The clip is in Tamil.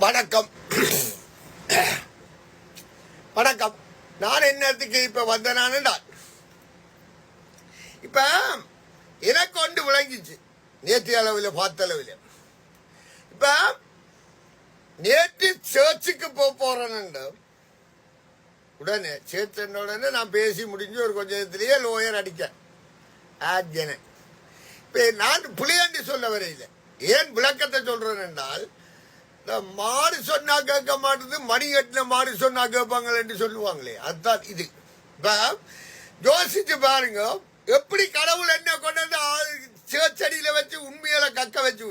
வணக்கம் வணக்கம். நான் என்னத்துக்கு இப்ப வந்தேனான்டா, இப்ப எனக்கு ஒன்று விளங்கிச்சு நேற்று அளவில் பார்த்த அளவில். இப்ப நேற்று சர்ச்சுக்கு போறேன்னு உடனே சேர்த்த உடனே நான் பேசி முடிஞ்சு ஒரு கொஞ்ச நேரத்திலேயே லோயர் அடிக்க ஆஜன. இப்ப நான் புளியாண்டி சொல்ல வரையில ஏன் விளக்கத்தை சொல்றேன் என்றால், இந்த மாடு சொன்னா கேட்க மாட்டேது, மணி கட்டின மாடு சொன்னா கேட்பாங்க என்று சொல்லுவாங்களே, அதுதான் இது. இப்ப யோசிச்சு பாருங்க, எப்படி கடவுள் என்ன கொண்டு வந்து சேச்சடியில வச்சு உண்மையில கக்க வச்சு